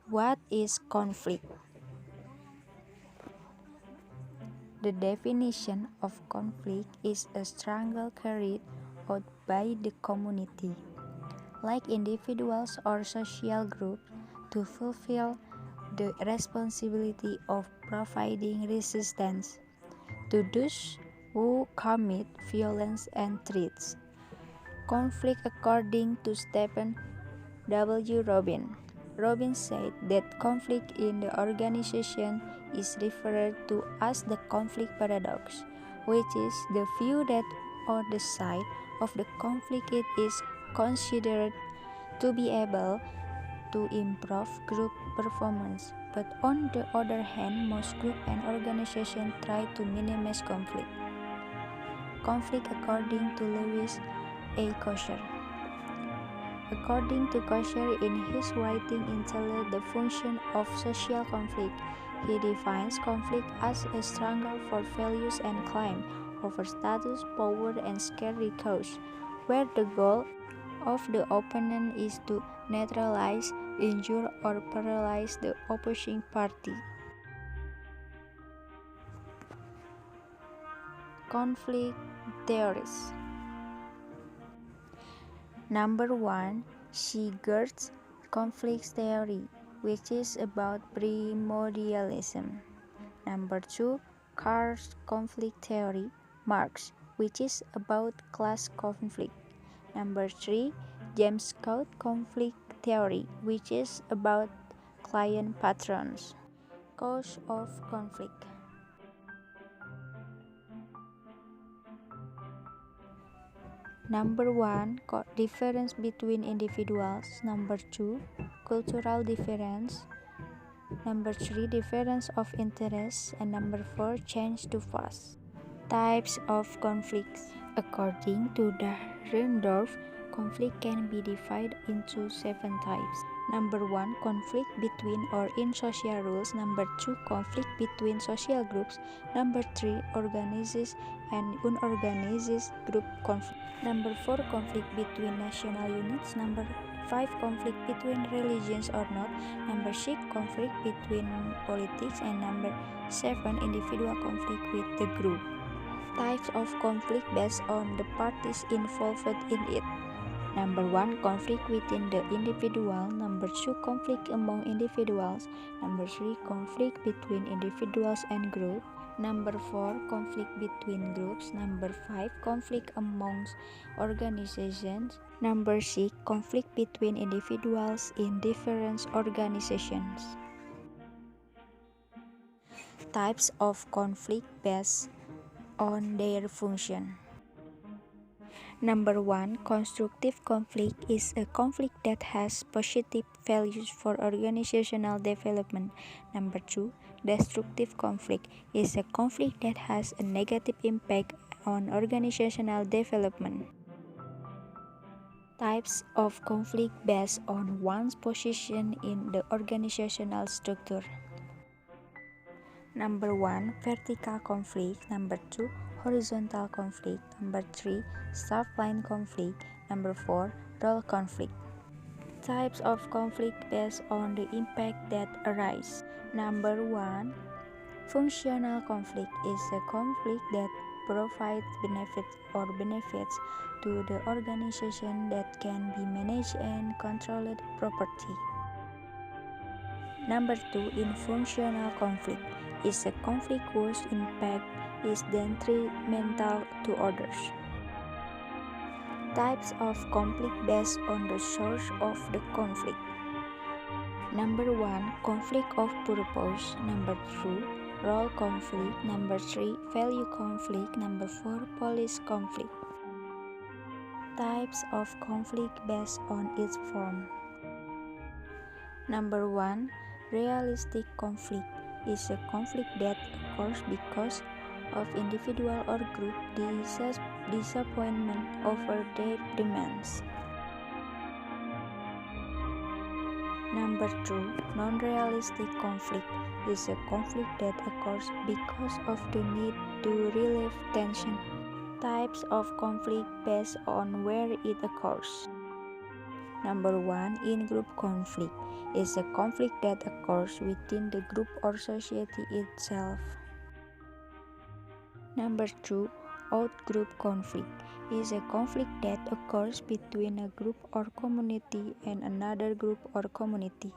What is conflict? The definition of conflict is a struggle carried out by the community, like individuals or social groups, to fulfill the responsibility of providing resistance to those who commit violence and threats. Conflict, according to Stephen W. Robin. Robin said that conflict in the organization is referred to as the conflict paradox, which is the view that on the side of the conflict it is considered to be able to improve group performance, but on the other hand, most groups and organizations try to minimize conflict. Conflict, according to Lewis A. Kosher. According to Kosher, in his writing entitled The Function of Social Conflict, he defines conflict as a struggle for values and claim over status, power, and scary cause, where the goal of the opponent is to neutralize, injure, or paralyze the opposing party. Conflict theories. Number 1. Sigurd's conflict theory, which is about primordialism. Number 2. Karl's conflict theory, Marx, which is about class conflict. Number 3. James Scott's conflict theory, which is about client patrons. Cause of conflict. Number 1. Difference between individuals. Number 2. Cultural difference. Number 3. Difference of interests. And number 4. Change to fast. Types of conflicts. According to Dahrendorf, conflict can be divided into 7 types. Number 1. Conflict between or in social rules. Number 2. Conflict between social groups. Number 3. Organized and unorganized group conflict. Number 4. Conflict between national units. Number 5. Conflict between religions or not. Number 6. Conflict between politics. And number 7. Individual conflict with the group. Types of conflict based on the parties involved in it. Number 1. Conflict within the individual. Number 2. Conflict among individuals. Number 3. Conflict between individuals and groups. Number 4. Conflict between groups. Number 5. Conflict amongst organizations. Number 6. Conflict between individuals in different organizations. Types of conflict based on their function. Number 1. Constructive conflict is a conflict that has positive values for organizational development. Number 2. Destructive conflict is a conflict that has a negative impact on organizational development. Types of conflict based on one's position in the organizational structure. Number 1. Vertical conflict. Number 2. Horizontal conflict. Number 3. Staff line conflict. Number 4. Role conflict. Types of conflict based on the impact that arise. Number 1. Functional conflict is a conflict that provides benefits to the organization that can be managed and controlled properly. Number 2. Functional conflict is a conflict whose impact is detrimental to others. Types of conflict based on the source of the conflict. Number 1. Conflict of purpose. Number 2. Role conflict. Number 3. Value conflict. Number 4. Policy conflict. Types of conflict based on its form. Number 1. Realistic conflict is a conflict that occurs because of individual or group disappointment over their demands. Number 2. Non-realistic conflict is a conflict that occurs because of the need to relieve tension. Types of conflict based on where it occurs. Number 1. In-group conflict is a conflict that occurs within the group or society itself. Number 2. Out-group conflict is a conflict that occurs between a group or community and another group or community.